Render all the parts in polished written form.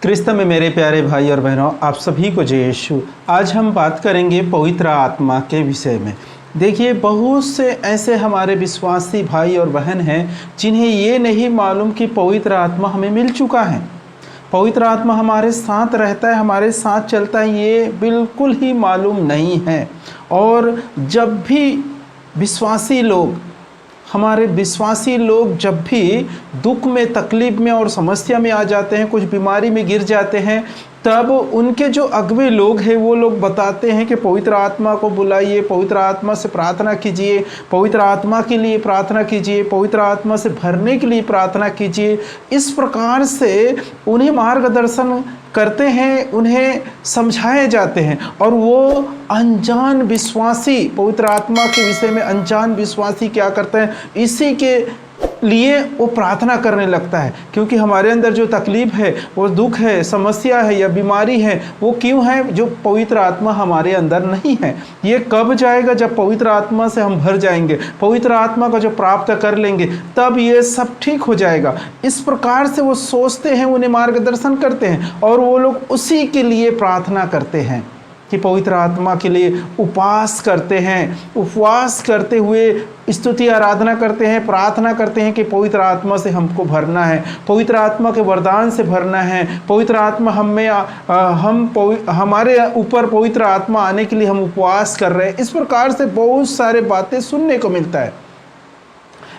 क्रिस्त में मेरे प्यारे भाई और बहनों, आप सभी को जय यीशु। आज हम बात करेंगे पवित्र आत्मा के विषय में। देखिए, बहुत से ऐसे हमारे विश्वासी भाई और बहन हैं जिन्हें ये नहीं मालूम कि पवित्र आत्मा हमें मिल चुका है। पवित्र आत्मा हमारे साथ रहता है, हमारे साथ चलता है, ये बिल्कुल ही मालूम नहीं है। और जब भी हमारे विश्वासी लोग जब भी दुख में, तकलीफ में और समस्या में आ जाते हैं, कुछ बीमारी में गिर जाते हैं, तब उनके जो अगुवे लोग हैं वो लोग बताते हैं कि पवित्र आत्मा को बुलाइए, पवित्र आत्मा से प्रार्थना कीजिए, पवित्र आत्मा के लिए प्रार्थना कीजिए, पवित्र आत्मा से भरने के लिए प्रार्थना कीजिए। इस प्रकार से उन्हें मार्गदर्शन करते हैं, उन्हें समझाए जाते हैं। और वो अनजान विश्वासी पवित्र आत्मा के विषय में अनजान विश्वासी क्या करते हैं, इसी के लिए वो प्रार्थना करने लगता है। क्योंकि हमारे अंदर जो तकलीफ है, वो दुख है, समस्या है या बीमारी है, वो क्यों है? जो पवित्र आत्मा हमारे अंदर नहीं है। ये कब जाएगा? जब पवित्र आत्मा से हम भर जाएंगे, पवित्र आत्मा को जो प्राप्त कर लेंगे, तब ये सब ठीक हो जाएगा। इस प्रकार से वो सोचते हैं, उन्हें मार्गदर्शन करते हैं और वो लोग उसी के लिए प्रार्थना करते हैं कि पवित्र आत्मा के लिए उपवास करते हैं। उपवास करते हुए स्तुति आराधना करते हैं, प्रार्थना करते हैं कि पवित्र आत्मा से हमको भरना है, पवित्र आत्मा के वरदान से भरना है, पवित्र आत्मा हमारे ऊपर पवित्र आत्मा आने के लिए हम उपवास कर रहे हैं। इस प्रकार से बहुत सारे बातें सुनने को मिलता है।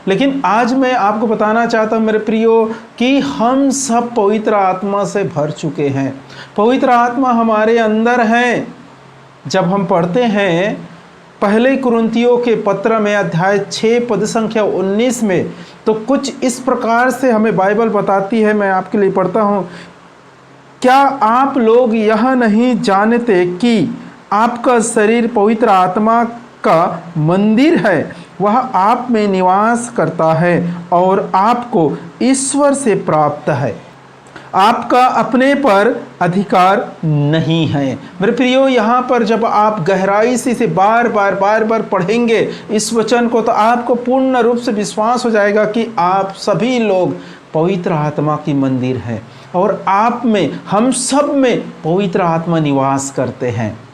लेकिन आज मैं आपको बताना चाहता हूँ मेरे प्रियो कि हम सब पवित्र आत्मा से भर चुके हैं। पवित्र आत्मा हमारे अंदर है। जब हम पढ़ते हैं पहले कुरिन्थियों के पत्र में अध्याय 6 पद संख्या 19 में, तो कुछ इस प्रकार से हमें बाइबल बताती है। मैं आपके लिए पढ़ता हूँ। क्या आप लोग यह नहीं जानते कि आपका शरीर पवित्र आत्मा का मंदिर है, वह आप में निवास करता है और आपको ईश्वर से प्राप्त है, आपका अपने पर अधिकार नहीं है। मेरे प्रियो, यहाँ पर जब आप गहराई से बार बार पढ़ेंगे इस वचन को, तो आपको पूर्ण रूप से विश्वास हो जाएगा कि आप सभी लोग पवित्र आत्मा की मंदिर हैं और आप में, हम सब में पवित्र आत्मा निवास करते हैं।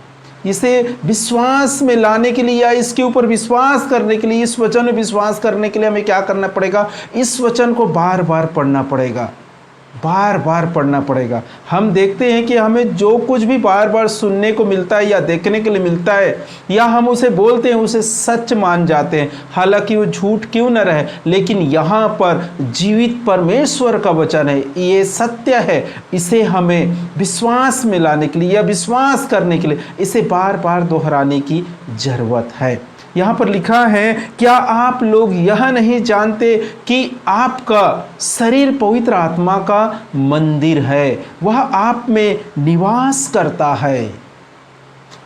इसे विश्वास में लाने के लिए या इसके ऊपर विश्वास करने के लिए, इस वचन में विश्वास करने के लिए हमें क्या करना पड़ेगा? इस वचन को बार बार पढ़ना पड़ेगा, बार बार पढ़ना पड़ेगा। हम देखते हैं कि हमें जो कुछ भी बार बार सुनने को मिलता है या देखने के लिए मिलता है, या हम उसे बोलते हैं, उसे सच मान जाते हैं, हालांकि वो झूठ क्यों न रहे। लेकिन यहाँ पर जीवित परमेश्वर का वचन है, ये सत्य है। इसे हमें विश्वास में लाने के लिए या विश्वास करने के लिए इसे बार बार दोहराने की जरूरत है। यहाँ पर लिखा है, क्या आप लोग यह नहीं जानते कि आपका शरीर पवित्र आत्मा का मंदिर है, वह आप में निवास करता है।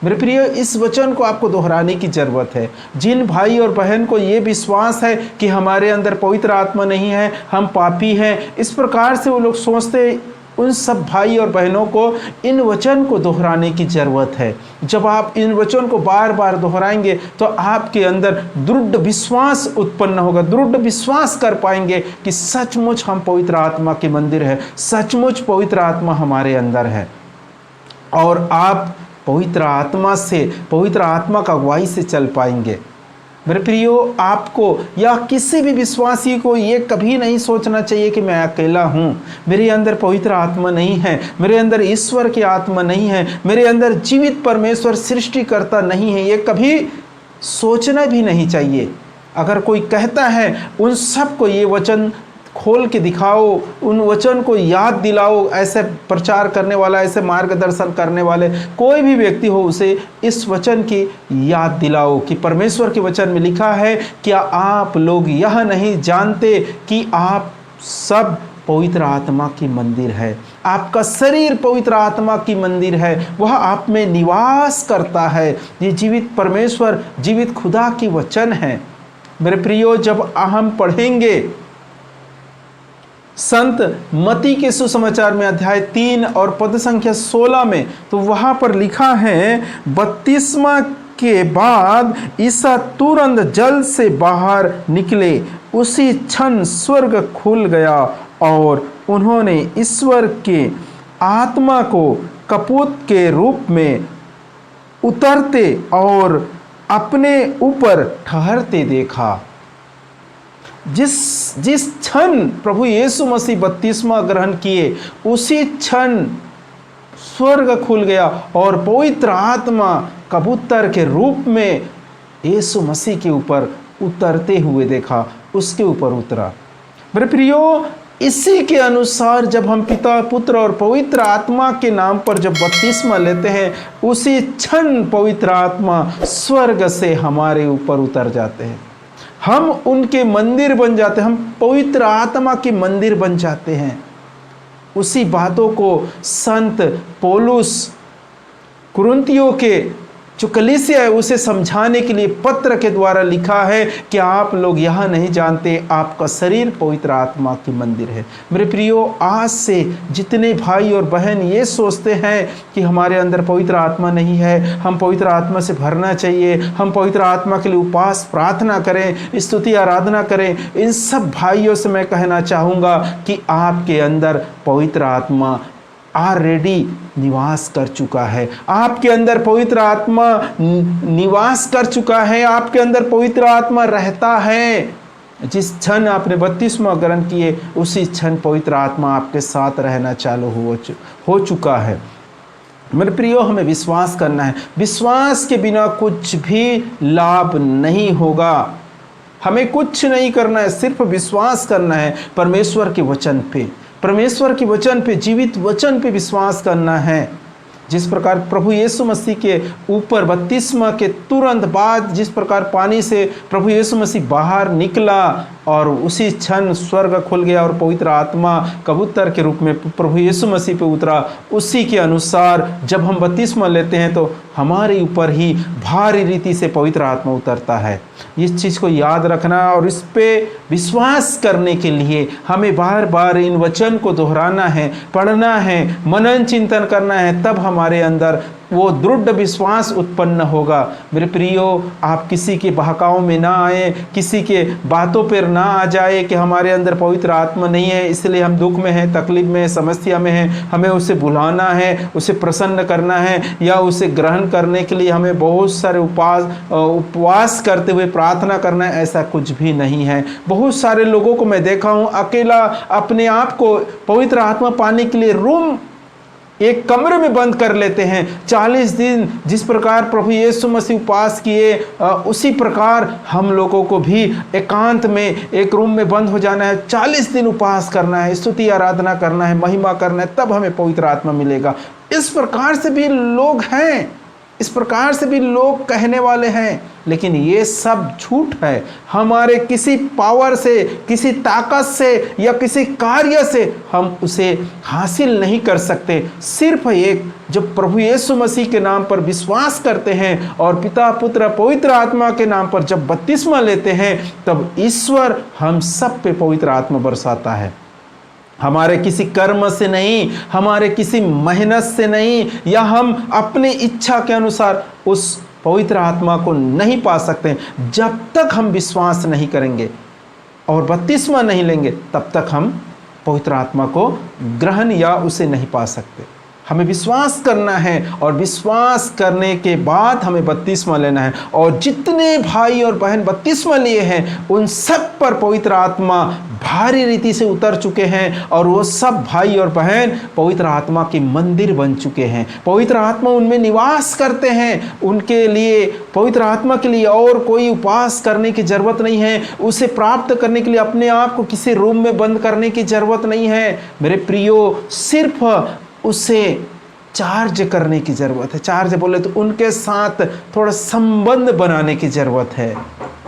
मेरे प्रिय, इस वचन को आपको दोहराने की जरूरत है। जिन भाई और बहन को ये विश्वास है कि हमारे अंदर पवित्र आत्मा नहीं है, हम पापी हैं, इस प्रकार से वो लोग सोचते, उन सब भाई और बहनों को इन वचन को दोहराने की ज़रूरत है। जब आप इन वचन को बार बार दोहराएंगे तो आपके अंदर दृढ़ विश्वास उत्पन्न होगा, दृढ़ विश्वास कर पाएंगे कि सचमुच हम पवित्र आत्मा के मंदिर है, सचमुच पवित्र आत्मा हमारे अंदर है। और आप पवित्र आत्मा का अगुवाई से चल पाएंगे। मेरे प्रियो, आपको या किसी भी विश्वासी को ये कभी नहीं सोचना चाहिए कि मैं अकेला हूँ, मेरे अंदर पवित्र आत्मा नहीं है, मेरे अंदर ईश्वर की आत्मा नहीं है, मेरे अंदर जीवित परमेश्वर सृष्टिकर्ता नहीं है। ये कभी सोचना भी नहीं चाहिए। अगर कोई कहता है, उन सबको ये वचन खोल के दिखाओ, उन वचन को याद दिलाओ। ऐसे प्रचार करने वाला, ऐसे मार्गदर्शन करने वाले कोई भी व्यक्ति हो, उसे इस वचन की याद दिलाओ कि परमेश्वर के वचन में लिखा है, क्या आप लोग यह नहीं जानते कि आप सब पवित्र आत्मा की मंदिर है, आपका शरीर पवित्र आत्मा की मंदिर है, वह आप में निवास करता है। ये जीवित परमेश्वर, जीवित खुदा की वचन है। मेरे प्रियो, जब हम पढ़ेंगे संत मती के सुसमाचार में अध्याय 3 और पद संख्या 16 में, तो वहां पर लिखा है, बपतिस्मा के बाद ईसा तुरंत जल से बाहर निकले, उसी क्षण स्वर्ग खुल गया और उन्होंने ईश्वर के आत्मा को कपूत के रूप में उतरते और अपने ऊपर ठहरते देखा। जिस क्षण प्रभु यीशु मसीह बपतिस्मा ग्रहण किए, उसी क्षण स्वर्ग खुल गया और पवित्र आत्मा कबूतर के रूप में यीशु मसीह के ऊपर उतरते हुए देखा, उसके ऊपर उतरा। मेरे प्रियो, इसी के अनुसार जब हम पिता, पुत्र और पवित्र आत्मा के नाम पर जब बपतिस्मा लेते हैं, उसी क्षण पवित्र आत्मा स्वर्ग से हमारे ऊपर उतर जाते हैं। हम उनके मंदिर बन जाते हैं, हम पवित्र आत्मा के मंदिर बन जाते हैं। उसी बातों को संत पौलुस कुरिन्थियों के जो कलीसिया है उसे समझाने के लिए पत्र के द्वारा लिखा है कि आप लोग यह नहीं जानते आपका शरीर पवित्र आत्मा की मंदिर है। मेरे प्रियो, आज से जितने भाई और बहन ये सोचते हैं कि हमारे अंदर पवित्र आत्मा नहीं है, हम पवित्र आत्मा से भरना चाहिए, हम पवित्र आत्मा के लिए उपवास प्रार्थना करें, स्तुति आराधना करें, इन सब भाइयों से मैं कहना चाहूँगा कि आपके अंदर पवित्र आत्मा ऑलरेडी निवास कर चुका है। आपके अंदर पवित्र आत्मा निवास कर चुका है, आपके अंदर पवित्र आत्मा रहता है। जिस क्षण आपने बपतिस्मा ग्रहण किए, उसी क्षण पवित्र आत्मा आपके साथ रहना चालू हो चुका है। मेरे प्रियो, हमें विश्वास करना है। विश्वास के बिना कुछ भी लाभ नहीं होगा। हमें कुछ नहीं करना है, सिर्फ विश्वास करना है परमेश्वर के वचन पे, परमेश्वर के वचन पे, जीवित वचन पे विश्वास करना है। जिस प्रकार प्रभु यीशु मसीह के ऊपर बपतिस्मा के तुरंत बाद जिस प्रकार पानी से प्रभु यीशु मसीह बाहर निकला और उसी क्षण स्वर्ग खुल गया और पवित्र आत्मा कबूतर के रूप में प्रभु यीशु मसीह पे उतरा, उसी के अनुसार जब हम बपतिस्मा लेते हैं तो हमारे ऊपर ही भारी रीति से पवित्र आत्मा उतरता है। इस चीज़ को याद रखना और इस पे विश्वास करने के लिए हमें बार बार इन वचन को दोहराना है, पढ़ना है, मनन चिंतन करना है, तब हमारे अंदर वो दृढ़ विश्वास उत्पन्न होगा। मेरे प्रियो, आप किसी के बहकाव में ना आए, किसी के बातों पर ना आ जाए कि हमारे अंदर पवित्र आत्मा नहीं है, इसलिए हम दुख में हैं, तकलीफ में हैं, समस्या में हैं। हमें उसे बुलाना है, उसे प्रसन्न करना है, या उसे ग्रहण करने के लिए हमें बहुत सारे उपवास करते हुए प्रार्थना करना है। ऐसा कुछ भी नहीं है। बहुत सारे लोगों को मैं देखा हूँ, अकेला अपने आप को पवित्र आत्मा पाने के लिए रूम एक कमरे में बंद कर लेते हैं। 40 दिन जिस प्रकार प्रभु यीशु मसीह उपवास किए, उसी प्रकार हम लोगों को भी एकांत में एक रूम में बंद हो जाना है, 40 दिन उपवास करना है, स्तुति आराधना करना है, महिमा करना है, तब हमें पवित्र आत्मा मिलेगा। इस प्रकार से भी लोग हैं, इस प्रकार से भी लोग कहने वाले हैं, लेकिन ये सब झूठ है। हमारे किसी पावर से, किसी ताकत से या किसी कार्य से हम उसे हासिल नहीं कर सकते। सिर्फ एक जब प्रभु यीशु मसीह के नाम पर विश्वास करते हैं और पिता, पुत्र, पवित्र आत्मा के नाम पर जब बपतिस्मा लेते हैं, तब ईश्वर हम सब पे पवित्र आत्मा बरसाता है। हमारे किसी कर्म से नहीं, हमारे किसी मेहनत से नहीं, या हम अपनी इच्छा के अनुसार उस पवित्र आत्मा को नहीं पा सकते। जब तक हम विश्वास नहीं करेंगे और बपतिस्मा नहीं लेंगे, तब तक हम पवित्र आत्मा को ग्रहण या उसे नहीं पा सकते। हमें विश्वास करना है और विश्वास करने के बाद हमें बपतिस्मा लेना है। और जितने भाई और बहन बपतिस्मा लिए हैं, उन सब पर पवित्र आत्मा भारी रीति से उतर चुके हैं और वो सब भाई और बहन पवित्र आत्मा के मंदिर बन चुके हैं। पवित्र आत्मा उनमें निवास करते हैं। उनके लिए, पवित्र आत्मा के लिए और कोई उपवास करने की ज़रूरत नहीं है। उसे प्राप्त करने के लिए अपने आप को किसी रूम में बंद करने की ज़रूरत नहीं है। मेरे प्रियो, सिर्फ उसे चार्ज करने की ज़रूरत है। चार्ज बोले तो उनके साथ थोड़ा संबंध बनाने की ज़रूरत है।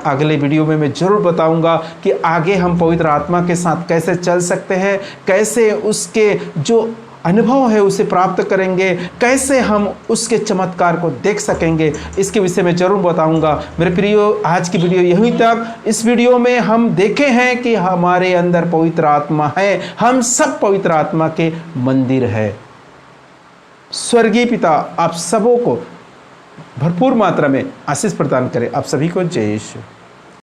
अगले वीडियो में मैं ज़रूर बताऊंगा कि आगे हम पवित्र आत्मा के साथ कैसे चल सकते हैं, कैसे उसके जो अनुभव है उसे प्राप्त करेंगे, कैसे हम उसके चमत्कार को देख सकेंगे, इसके विषय में ज़रूर बताऊंगा। मेरे प्रियो, आज की वीडियो यहीं तक। इस वीडियो में हम देखे हैं कि हमारे अंदर पवित्र आत्मा है, हम सब पवित्र आत्मा के मंदिर है। स्वर्गीय पिता आप सबों को भरपूर मात्रा में आशीष प्रदान करें। आप सभी को जय यीशु।